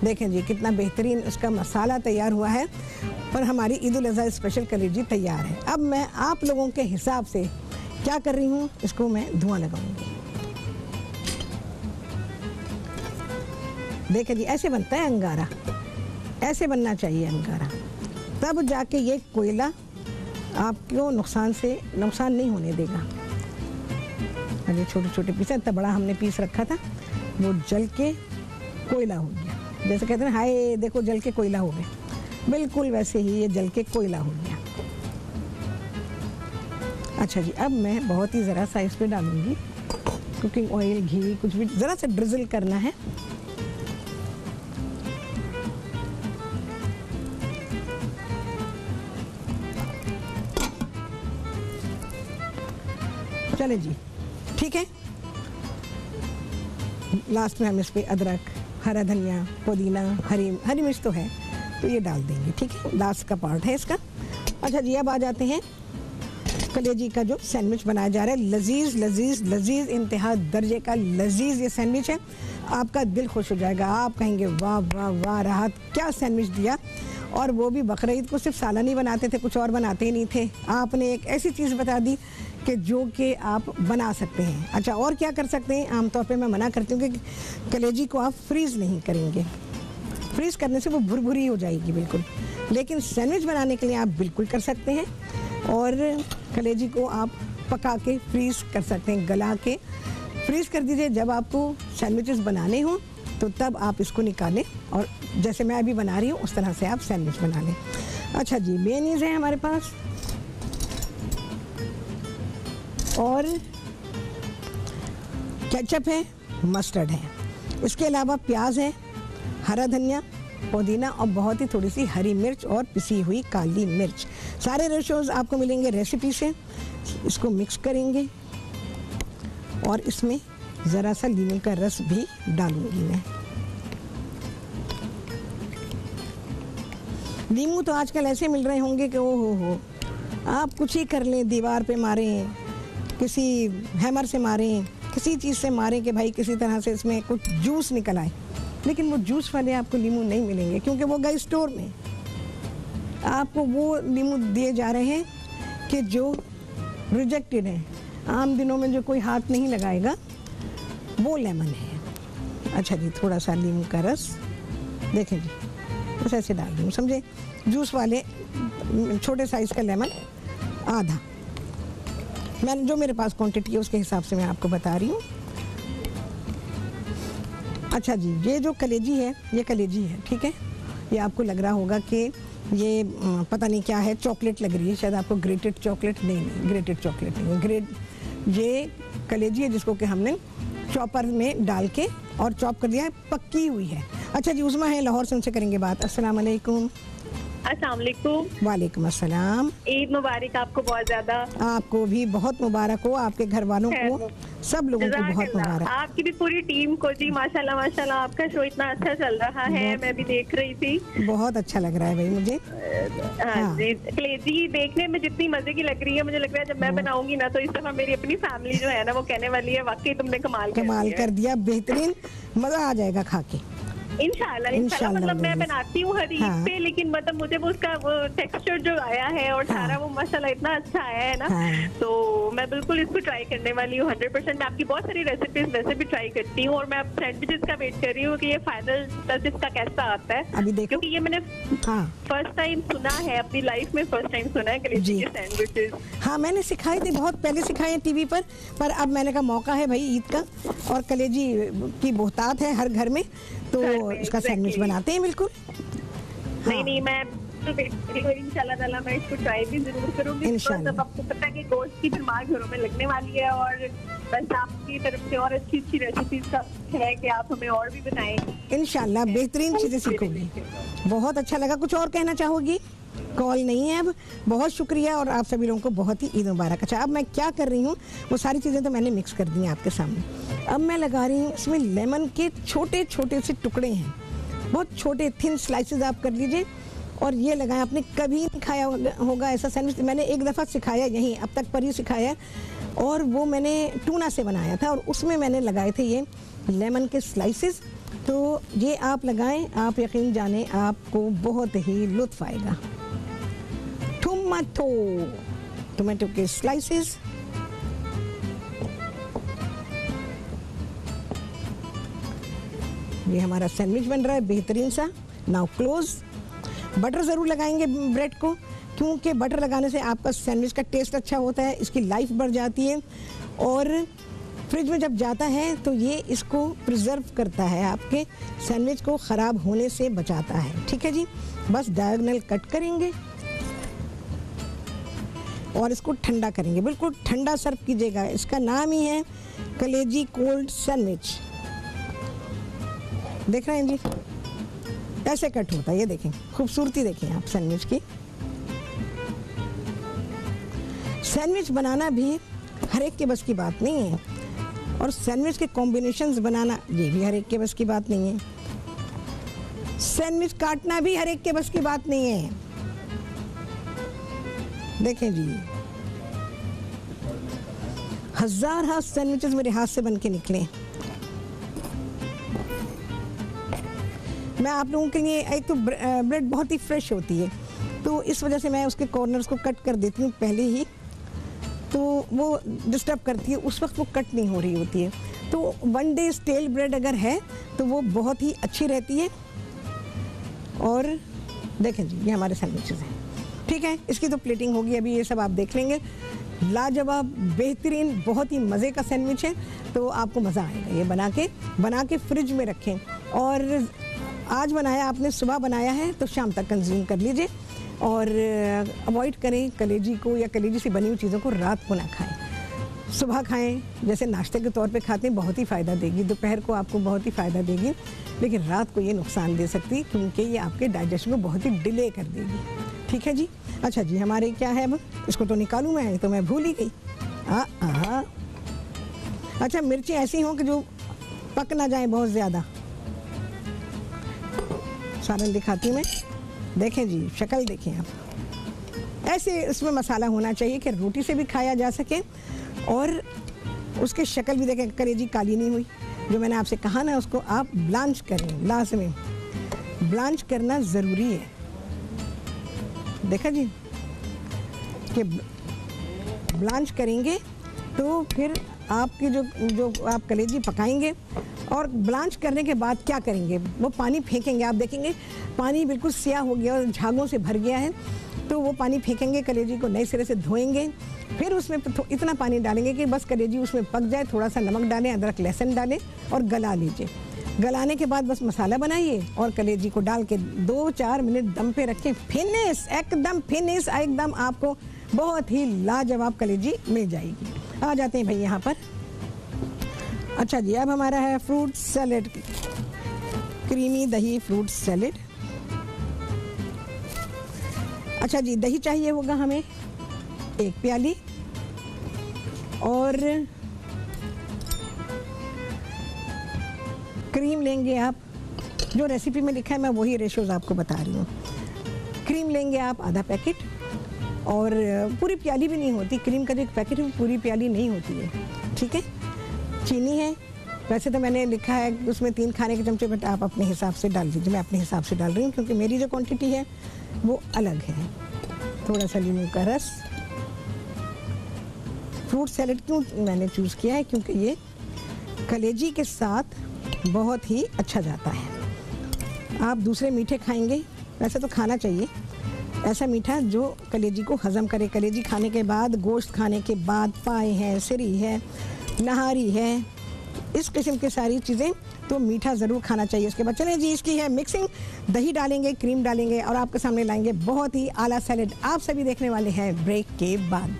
देखें जी कितना बेहतरीन उसका मसाला तैयार हुआ है और हमारी ईद उल अज़हा स्पेशल कलेजी तैयार है। अब मैं आप लोगों के हिसाब से क्या कर रही हूँ, इसको मैं धुआं लगाऊंगी। देखें जी, ऐसे बनता है अंगारा, ऐसे बनना चाहिए अंगारा, तब जाके ये कोयला आपको नुकसान नहीं होने देगा। अरे छोटे छोटे पीस, इतना बड़ा हमने पीस रखा था, वो जल के कोयला हो गया। जैसे कहते हैं हाय देखो जल के कोयला हो गया, बिल्कुल वैसे ही ये जल के कोयला हो गया। अच्छा जी, अब मैं बहुत ही ज़रा सा इस पर डालूंगी कुकिंग ऑयल, घी, कुछ भी ज़रा सा ड्रिजल करना है। चले जी, ठीक है। लास्ट में हम इस पर अदरक, हरा धनिया, पुदीना, हरी मिर्च तो है तो ये डाल देंगे, ठीक है, लास्ट का पार्ट है इसका। अच्छा जी, अब आ जाते हैं कलेजी का जो सैंडविच बनाया जा रहा है। लजीज लजीज लजीज, इंतहा दर्जे का लजीज ये सैंडविच है। आपका दिल खुश हो जाएगा, आप कहेंगे वाह वाह वाह राहत, क्या सैंडविच दिया। और वो भी बकरीद को सिर्फ सालन ही बनाते थे, कुछ और बनाते ही नहीं थे। आपने एक ऐसी चीज़ बता दी कि जो कि आप बना सकते हैं। अच्छा, और क्या कर सकते हैं? आमतौर पे मैं मना करती हूँ कि कलेजी को आप फ्रीज़ नहीं करेंगे, फ्रीज़ करने से वो भुरभुरी हो जाएगी बिल्कुल। लेकिन सैंडविच बनाने के लिए आप बिल्कुल कर सकते हैं। और कलेजी को आप पका के फ्रीज़ कर सकते हैं, गला के फ्रीज़ कर दीजिए। जब आपको सैंडविचेस बनाने हों तो तब आप इसको निकालें और जैसे मैं अभी बना रही हूँ उस तरह से आप सैंडविच बना लें। अच्छा जी, मेयोनीज़ है हमारे पास और केचप है, मस्टर्ड है, इसके अलावा प्याज है, हरा धनिया, पुदीना और बहुत ही थोड़ी सी हरी मिर्च और पिसी हुई काली मिर्च। सारे रेशोज आपको मिलेंगे रेसिपी से। इसको मिक्स करेंगे और इसमें ज़रा सा लीमू का रस भी डालूंगी मैं। नींबू तो आजकल ऐसे मिल रहे होंगे कि ओ हो, आप कुछ ही कर लें, दीवार पे मारें, किसी हैमर से मारें, किसी चीज़ से मारें कि भाई किसी तरह से इसमें कुछ जूस निकल आए। लेकिन वो जूस वाले आपको नींबू नहीं मिलेंगे क्योंकि वो गए स्टोर में। आपको वो नींबू दिए जा रहे हैं कि जो रिजेक्टेड है, आम दिनों में जो कोई हाथ नहीं लगाएगा, वो लेमन है। अच्छा जी, थोड़ा सा नींबू का रस देखें जी, बस ऐसे डाल दूँ, समझे। जूस वाले छोटे साइज़ का लेमन आधा, मैंने जो मेरे पास क्वांटिटी है उसके हिसाब से मैं आपको बता रही हूँ। अच्छा जी, ये जो कलेजी है, ये कलेजी है, ठीक है। ये आपको लग रहा होगा कि ये पता नहीं क्या है, चॉकलेट लग रही है शायद आपको, ग्रेटेड चॉकलेट। नहीं, ग्रेटेड चॉकलेट नहीं है, ये कलेजी है जिसको कि हमने चॉपर में डाल के और चॉप कर दिया है, पक्की हुई है। अच्छा जी, उस्मा है लाहौर से, उनसे करेंगे बात। अस्सलाम वालेकुम। अस्सलाम वालेकुम। वालेकुम अस्सलाम। ईद मुबारक आपको बहुत ज्यादा। आपको भी बहुत मुबारक हो, आपके घर वालों को, सब लोगों को बहुत मुबारक। आपकी भी पूरी टीम को जी, माशाल्लाह माशाल्लाह, आपका शो इतना अच्छा चल रहा है, मैं भी देख रही थी, बहुत अच्छा लग रहा है भाई मुझे। हाँ जी, कलेजी देखने में जितनी मजे की लग रही है, मुझे लग रहा है जब मैं बनाऊंगी ना तो इस दफा मेरी अपनी फैमिली जो है ना वो कहने वाली है वाकई तुमने कमाल कर दिया, बेहतरीन, मजा आ जाएगा खा के। इंशाल्लाह मतलब मैं बनाती हूँ हर ईद पे, लेकिन मतलब मुझे वो उसका वो टेक्सचर जो आया है और सारा वो माशाल्लाह इतना अच्छा आया है ना, तो मैं बिल्कुल इसको ट्राई करने वाली हूँ 100%। मैं आपकी बहुत सारी रेसिपीज वैसे भी ट्राई करती हूँ और मैं अब सैंडविचेस का वेट कर रही हूँ कि ये फाइनल टच इसका कैसा आता है, अभी देखो, क्योंकि ये मैंने फर्स्ट टाइम सुना है अपनी लाइफ में, फर्स्ट टाइम सुना है कलेजी के सैंडविचेस। हाँ, मैंने सिखाई थी, बहुत पहले सिखाए हैं टीवी पर अब मैंने कहा मौका है भाई ईद का, और कलेजी की बहुतात है हर घर में, तो इसका सैंडविच बनाते हैं बिल्कुल। नहीं, मैं इंशाल्लाह ताला मैं इसको ट्राई भी जरूर करूंगी। इंशाल्लाह। आपको पता है कि गोश्त की फिर घरों में लगने वाली है, और बस आपकी तरफ से और अच्छी रेसिपीज का है कि आप हमें और भी बताएंगे। इंशाल्लाह बेहतरीन चीजें सीखोगी। बहुत अच्छा लगा, कुछ और कहना चाहोगी? कॉल नहीं है अब, बहुत शुक्रिया और आप सभी लोगों को बहुत ही ईद मुबारक। अच्छा, अब मैं क्या कर रही हूँ, वो सारी चीज़ें तो मैंने मिक्स कर दी हैं आपके सामने। अब मैं लगा रही हूँ इसमें लेमन के छोटे छोटे से टुकड़े हैं, बहुत छोटे थिन स्लाइसेस आप कर लीजिए और ये लगाएं। आपने कभी नहीं खाया होगा ऐसा सैंडविच, मैंने एक दफ़ा सिखाया यहीं, अब तक पर ही सिखाया, और वो मैंने टूना से बनाया था और उसमें मैंने लगाए थे ये लेमन के स्लाइसेस। तो ये आप लगाएं, आप यकीन जाने आपको बहुत ही लुत्फ़ आएगा। टोमेटो के स्लाइसेस, ये हमारा सैंडविच बन रहा है बेहतरीन सा। Now close. बटर ज़रूर लगाएंगे ब्रेड को, क्योंकि बटर लगाने से आपका सैंडविच का टेस्ट अच्छा होता है, इसकी लाइफ बढ़ जाती है और फ्रिज में जब जाता है तो ये इसको प्रिजर्व करता है, आपके सैंडविच को ख़राब होने से बचाता है। ठीक है जी, बस डायगोनल कट करेंगे और इसको ठंडा करेंगे, बिल्कुल ठंडा सर्व कीजिएगा। इसका नाम ही है कलेजी कोल्ड सैंडविच। देख रहे हैं जी, ऐसे कट होता है। ये देखें, खूबसूरती देखें आप सैंडविच की। सैंडविच बनाना भी हर एक के बस की बात नहीं है, और सैंडविच के कॉम्बिनेशंस बनाना ये भी हर एक के बस की बात नहीं है। सैंडविच काटना भी हर एक के बस की बात नहीं है। देखें जी, हजार हाथ सैंडविचेस मेरे हाथ से बन के निकले। मैं आप लोगों के लिए, एक तो ब्रेड बहुत ही फ्रेश होती है, तो इस वजह से मैं उसके कॉर्नर्स को कट कर देती हूँ पहले ही, तो वो डिस्टर्ब करती है, उस वक्त वो कट नहीं हो रही होती है। तो 1 डे स्टेल ब्रेड अगर है तो वो बहुत ही अच्छी रहती है। और देखें जी, ये हमारे सैंडविचेस हैं। ठीक है, इसकी तो प्लेटिंग होगी अभी, ये सब आप देख लेंगे। लाजवाब, बेहतरीन, बहुत ही मज़े का सैंडविच है, तो आपको मज़ा आएगा। ये बना के फ्रिज में रखें, और आज बनाया आपने, सुबह बनाया है तो शाम तक कंज्यूम कर लीजिए। और अवॉइड करें कलेजी को या कलेजी से बनी हुई चीज़ों को रात को ना खाएं, सुबह खाएं। जैसे नाश्ते के तौर पे खाते हैं, बहुत ही फ़ायदा देगी, दोपहर को आपको बहुत ही फ़ायदा देगी, लेकिन रात को ये नुकसान दे सकती है, क्योंकि ये आपके डाइजेशन को बहुत ही डिले कर देगी। ठीक है जी। अच्छा जी, हमारे क्या है अब, इसको तो निकालूँ मैं, तो मैं भूल ही गई। अच्छा, मिर्ची ऐसी हों कि जो पक ना जाए बहुत ज़्यादा। सालन दिखाती हूँ मैं, देखें जी, शक्ल देखें आप, ऐसे इसमें मसाला होना चाहिए कि रोटी से भी खाया जा सके, और उसकी शक्ल भी देखें, कलेजी काली नहीं हुई। जो मैंने आपसे कहा ना, उसको आप ब्लांच करें, लाजमी ब्लांच करना ज़रूरी है। देखा जी कि ब्लांच करेंगे तो फिर आपकी जो आप कलेजी पकाएंगे, और ब्लांच करने के बाद क्या करेंगे, वो पानी फेंकेंगे। आप देखेंगे पानी बिल्कुल स्याह हो गया और झागों से भर गया है, तो वो पानी फेंकेंगे, कलेजी को नए सिरे से धोएंगे, फिर उसमें इतना पानी डालेंगे कि बस कलेजी उसमें पक जाए। थोड़ा सा नमक डालें, अदरक लहसुन डालें और गला लीजिए। गलाने के बाद बस मसाला बनाइए और कलेजी को डाल के 2-4 मिनट दम पे रखें। फिनिश, एकदम फिनिश, एकदम आपको बहुत ही लाजवाब कलेजी मिल जाएगी। आ जाते हैं भाई यहाँ पर। अच्छा जी, अब हमारा है फ्रूट सैलेड, क्रीमी दही फ्रूट सैलेड। अच्छा जी, दही चाहिए होगा हमें 1 प्याली, और क्रीम लेंगे आप, जो रेसिपी में लिखा है मैं वही रेशोज आपको बता रही हूँ। क्रीम लेंगे आप आधा पैकेट, और पूरी प्याली भी नहीं होती, क्रीम का जो एक पैकेट है वो पूरी प्याली नहीं होती है। ठीक है, चीनी है, वैसे तो मैंने लिखा है उसमें 3 खाने के चमचे, बट आप अपने हिसाब से डाल दीजिए। मैं अपने हिसाब से डाल रही हूँ क्योंकि मेरी जो क्वांटिटी है वो अलग है। थोड़ा सा नींबू का रस। फ्रूट सैलेड क्यों मैंने चूज़ किया है, क्योंकि ये कलेजी के साथ बहुत ही अच्छा जाता है। आप दूसरे मीठे खाएंगे, वैसे तो खाना चाहिए ऐसा मीठा जो कलेजी को हज़म करे। कलेजी खाने के बाद, गोश्त खाने के बाद, पाए हैं, सिरी है, नहारी है, इस किस्म की सारी चीज़ें, तो मीठा ज़रूर खाना चाहिए। उसके बाद चलें जी, इसकी है मिक्सिंग। दही डालेंगे, क्रीम डालेंगे और आपके सामने लाएंगे बहुत ही आला सैलेड। आप सभी देखने वाले हैं ब्रेक के बाद।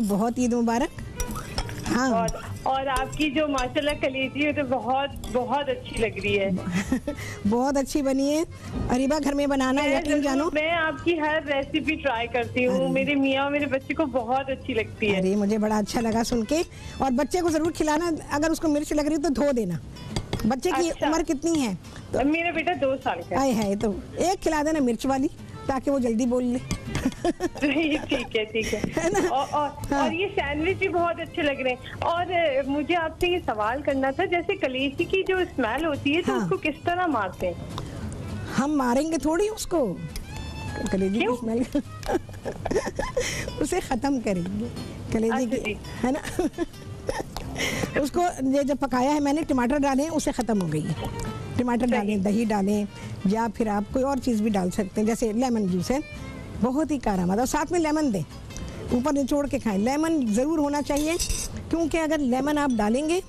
बहुत ईद मुबारक। हाँ, और आपकी जो माशाल्लाह कलेजी है तो बहुत बहुत अच्छी लग रही है। बहुत अच्छी बनी है। अरीबा घर में बनाना, यकीन जानो। मैं आपकी हर रेसिपी ट्राई करती हूँ, मेरे मियाँ और मेरे बच्चे को बहुत अच्छी लगती है। अरे मुझे बड़ा अच्छा लगा सुन के। और बच्चे को जरूर खिलाना, अगर उसको मिर्च लग रही तो धो देना। बच्चे की उम्र कितनी है? तो मेरा बेटा 2 साल का है। तो एक खिला देना मिर्च वाली, ताकि वो जल्दी बोल ले। ठीक है ना? और ये सैंडविच भी बहुत अच्छे लग रहे हैं। और मुझे आपसे ये सवाल करना था, जैसे कलेजी की जो स्मेल होती है तो उसको किस तरह मारते हैं? हम मारेंगे थोड़ी उसको, कलेजी की स्मेल उसे खत्म करेंगे, कलेजी की, है ना? उसको ये जब पकाया है मैंने, टमाटर डाले, उसे खत्म हो गई है। टमाटर डालें, दही डालें, या फिर आप कोई और चीज़ भी डाल सकते हैं, जैसे लेमन जूस है, बहुत ही कारा मजा। साथ में लेमन दें, ऊपर निचोड़ के खाएं। लेमन ज़रूर होना चाहिए, क्योंकि अगर लेमन आप डालेंगे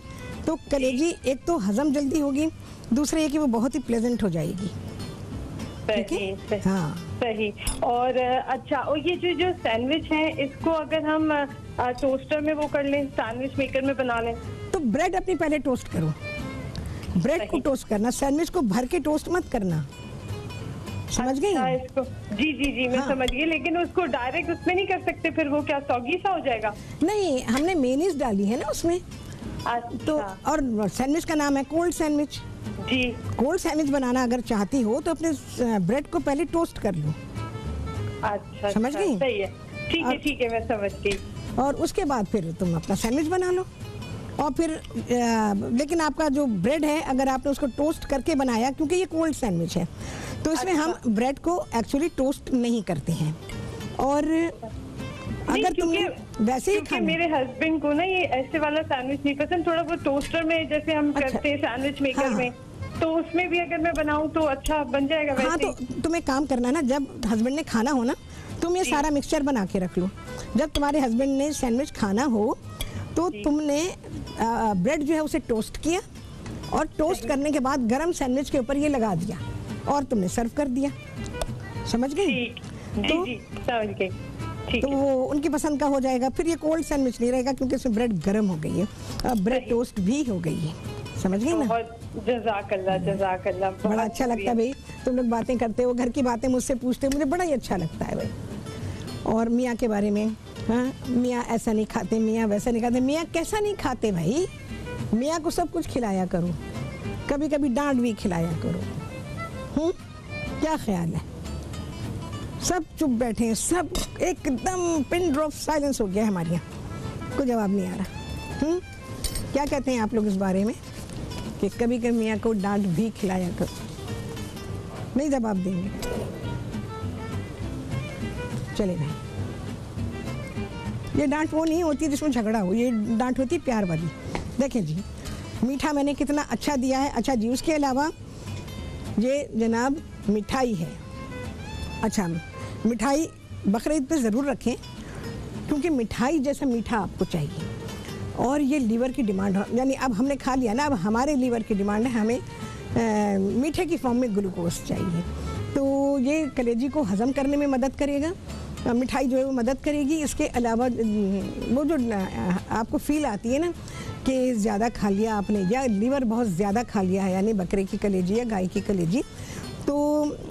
तो कलेजी एक तो हजम जल्दी होगी, दूसरा ये कि वो बहुत ही प्लेजेंट हो जाएगी। सही, हाँ सही। और अच्छा, और ये जो सैंडविच है, इसको अगर हम टोस्टर में वो कर लें, सैंडविच मेकर में बना लें, तो ब्रेड अपनी पहले टोस्ट करो। ब्रेड को टोस्ट करना, सैंडविच को भर के टोस्ट मत करना। समझ गई? इसको जी मैं समझ गई। लेकिन उसको डायरेक्ट उसमें नहीं कर सकते, फिर वो क्या सॉगी सा हो जाएगा? नहीं, हमने मेयोनीज डाली है ना उसमें। तो और सैंडविच का नाम है कोल्ड सैंडविच। जी, कोल्ड सैंडविच बनाना अगर चाहती हो तो अपने ब्रेड को पहले टोस्ट कर लो। अच्छा, समझ गई? सही है, ठीक है, मैं समझ गई। और उसके बाद फिर तुम अपना सैंडविच बना लो। और फिर लेकिन आपका जो ब्रेड है, अगर आपने उसको टोस्ट करके बनाया, क्योंकि ये कोल्ड सैंडविच है, तो इसमें हम ब्रेड को एक्चुअली टोस्ट नहीं करते हैं। और अगर तुम वैसे ही खाना, मेरे हस्बैंड को ना ये ऐसे वाला सैंडविच नहीं पसंद, थोड़ा वो टोस्टर में जैसे हम करते हैं सैंडविच मेकर में, तो उसमें भी अगर मैं बनाऊं तो अच्छा बन जाएगा वैसे। हाँ, तो तुम्हें काम करना ना, जब हस्बैंड ने खाना हो ना, तुम ये सारा मिक्सचर बना के रख लो। जब तुम्हारे हस्बैंड ने सैंडविच खाना हो तो तुमने ब्रेड जो है उसे टोस्ट किया, और टोस्ट करने के बाद गरम सैंडविच के ऊपर ये लगा दिया और तुमने सर्व कर दिया। समझ गई? तो समझ गई। तो वो उनकी पसंद का हो जाएगा। फिर ये कोल्ड सैंडविच नहीं रहेगा, क्योंकि इसमें ब्रेड गर्म हो गई है, ब्रेड टोस्ट भी हो गई है। समझ गई ना? जज़ाकल्लाह। बड़ा अच्छा लगता है भाई, तुम लोग बातें करते हो, घर की बातें मुझसे पूछते हो, मुझे बड़ा ही अच्छा लगता है भाई। और मियाँ के बारे में, हाँ, मियाँ ऐसा नहीं खाते, मियाँ वैसा नहीं खाते। मियाँ कैसा नहीं खाते भाई? मियाँ को सब कुछ खिलाया करो, कभी कभी डांट भी खिलाया करो। क्या ख्याल है? सब चुप बैठे हैं, सब एकदम पिन ड्रॉप साइलेंस हो गया है हमारे यहाँ, कोई जवाब नहीं आ रहा। क्या कहते हैं आप लोग इस बारे में कि कभी कभी मियाँ को डांट भी खिलाया करो? नहीं जवाब देंगे? चले भाई, ये डांट वो नहीं होती जिसमें झगड़ा हो, ये डांट होती प्यार वाली। देखें जी, मीठा मैंने कितना अच्छा दिया है। अच्छा जी, उसके अलावा ये जनाब मिठाई है। अच्छा, मिठाई बकरीद पे ज़रूर रखें, क्योंकि मिठाई जैसा मीठा आपको चाहिए। और ये लीवर की डिमांड, यानी अब हमने खा लिया ना, अब हमारे लीवर की डिमांड है, हमें मीठे की फॉर्म में ग्लूकोज चाहिए। तो ये कलेजी को हज़म करने में मदद करेगा, मिठाई जो है वो मदद करेगी। इसके अलावा वो जो आपको फील आती है ना कि ज़्यादा खा लिया आपने, या लीवर बहुत ज़्यादा खा लिया है, यानी बकरे की कलेजी या गाय की कलेजी, तो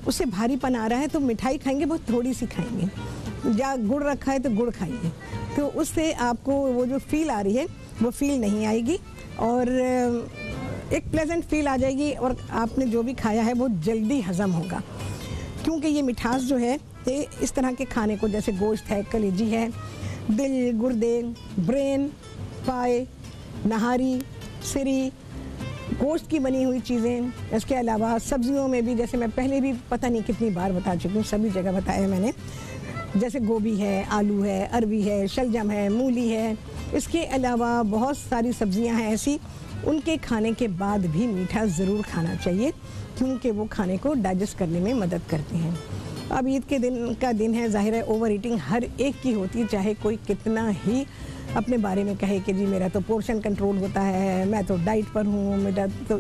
उससे भारीपन आ रहा है, तो मिठाई खाएंगे बहुत थोड़ी सी खाएंगे, या गुड़ रखा है तो गुड़ खाइए, तो उससे आपको वो जो फील आ रही है वो फील नहीं आएगी, और एक प्लेजेंट फील आ जाएगी, और आपने जो भी खाया है वो जल्दी हज़म होगा। क्योंकि ये मिठास जो है, ये इस तरह के खाने को, जैसे गोश्त है, कलेजी है, दिल, गुर्दे, ब्रेन, पाए, नहारी, सिरी, गोश्त की बनी हुई चीज़ें, इसके अलावा सब्जियों में भी, जैसे मैं पहले भी पता नहीं कितनी बार बता चुकी हूँ, सभी जगह बताया मैंने, जैसे गोभी है, आलू है, अरबी है, शलजम है, मूली है। इसके अलावा बहुत सारी सब्जियां हैं ऐसी, उनके खाने के बाद भी मीठा ज़रूर खाना चाहिए, क्योंकि वो खाने को डाइजेस्ट करने में मदद करते हैं। अब ईद के दिन का दिन है, जाहिर है ओवर ईटिंग हर एक की होती है, चाहे कोई कितना ही अपने बारे में कहे कि जी मेरा तो पोर्शन कंट्रोल होता है, मैं तो डाइट पर हूँ,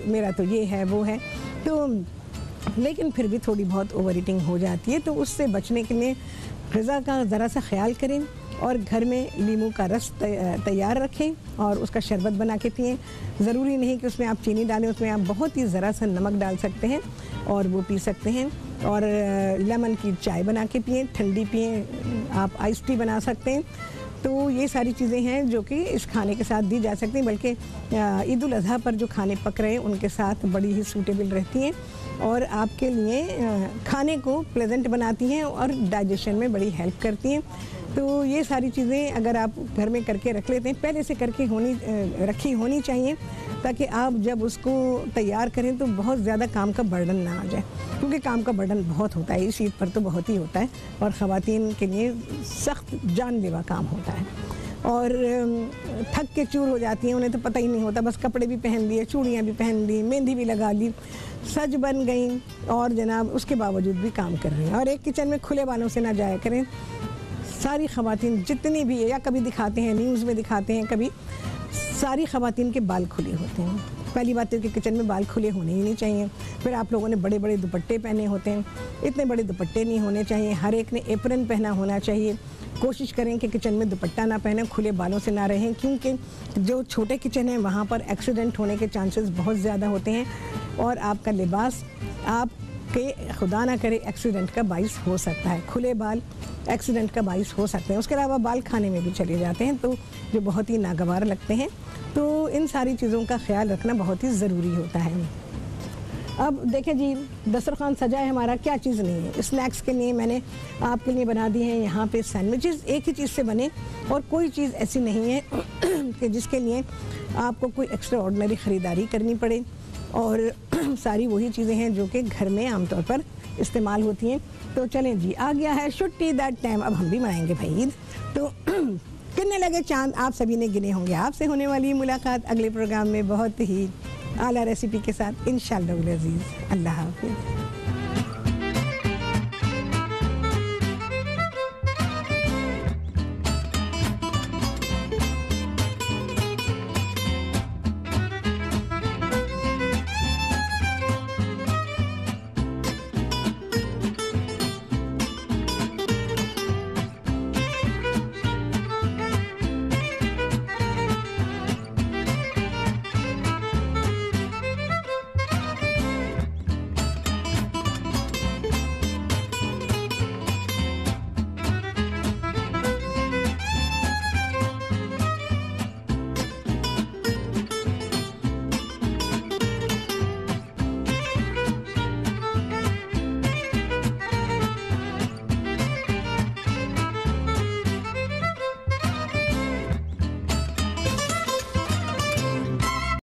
मेरा तो ये है वो है, तो लेकिन फिर भी थोड़ी बहुत ओवर ईटिंग हो जाती है। तो उससे बचने के लिए ग़िज़ा का ज़रा सा ख्याल करें, और घर में नींबू का रस तैयार रखें और उसका शरबत बना के पिएं। ज़रूरी नहीं कि उसमें आप चीनी डालें, उसमें आप बहुत ही ज़रा सा नमक डाल सकते हैं और वो पी सकते हैं। और लेमन की चाय बना के पिएं, ठंडी पिएं, आप आइस टी बना सकते हैं। तो ये सारी चीज़ें हैं जो कि इस खाने के साथ दी जा सकती हैं, बल्कि ईद उल अज़हा पर जो खाने पक रहे हैं उनके साथ बड़ी ही सूटेबल रहती हैं और आपके लिए खाने को प्लेजेंट बनाती हैं और डाइजेशन में बड़ी हेल्प करती हैं। तो ये सारी चीज़ें अगर आप घर में करके रख लेते हैं, पहले से करके रखी होनी चाहिए, ताकि आप जब उसको तैयार करें तो बहुत ज़्यादा काम का बर्डन ना आ जाए, क्योंकि काम का बर्डन बहुत होता है, इस ईद पर तो बहुत ही होता है और ख़वातीन के लिए सख्त जानलेवा काम होता है और थक के चूर हो जाती हैं, उन्हें तो पता ही नहीं होता, बस कपड़े भी पहन लिए, चूड़ियाँ भी पहन ली, मेहंदी भी लगा ली, सज बन गई और जनाब उसके बावजूद भी काम कर रही हैं। और एक किचन में खुले बालों से ना जाया करें। सारी ख़वातीन जितनी भी है, या कभी दिखाते हैं न्यूज़ में दिखाते हैं, कभी सारी ख़वातीन के बाल खुले होते हैं। पहली बात है कि किचन में बाल खुले होने ही नहीं चाहिए। फिर आप लोगों ने बड़े बड़े दुपट्टे पहने होते हैं, इतने बड़े दुपट्टे नहीं होने चाहिए। हर एक ने एप्रन पहना होना चाहिए। कोशिश करें कि किचन में दुपट्टा ना पहने, खुले बालों से ना रहें, क्योंकि जो छोटे किचन हैं वहाँ पर एक्सीडेंट होने के चांसेस बहुत ज़्यादा होते हैं और आपका लिबास आपके खुदा ना करे एक्सीडेंट का बाइस हो सकता है। खुले बाल एक्सीडेंट का बाइस हो सकते हैं। उसके अलावा बाल खाने में भी चले जाते हैं, तो जो बहुत ही नागवार लगते हैं। तो इन सारी चीज़ों का ख्याल रखना बहुत ही ज़रूरी होता है। अब देखें जी, दस्तरखान सजा है हमारा, क्या चीज़ नहीं है। स्नैक्स के लिए मैंने आपके लिए बना दी हैं यहाँ पे सैंडविचेस, एक ही चीज़ से बने और कोई चीज़ ऐसी नहीं है कि जिसके लिए आपको कोई एक्स्ट्रा ऑर्डिनरी ख़रीदारी करनी पड़े और सारी वही चीज़ें हैं जो कि घर में आमतौर पर इस्तेमाल होती हैं। तो चलें जी, आ गया है छुट्टी दैट टाइम, अब हम भी मनाएंगे भाई ईद। तो कितने लगे चांद आप सभी ने गिने होंगे। आपसे होने वाली मुलाकात अगले प्रोग्राम में बहुत ही आला रेसिपी के साथ इंशाअल्लाह अज़ीज़। अल्लाह हाफ़िज़।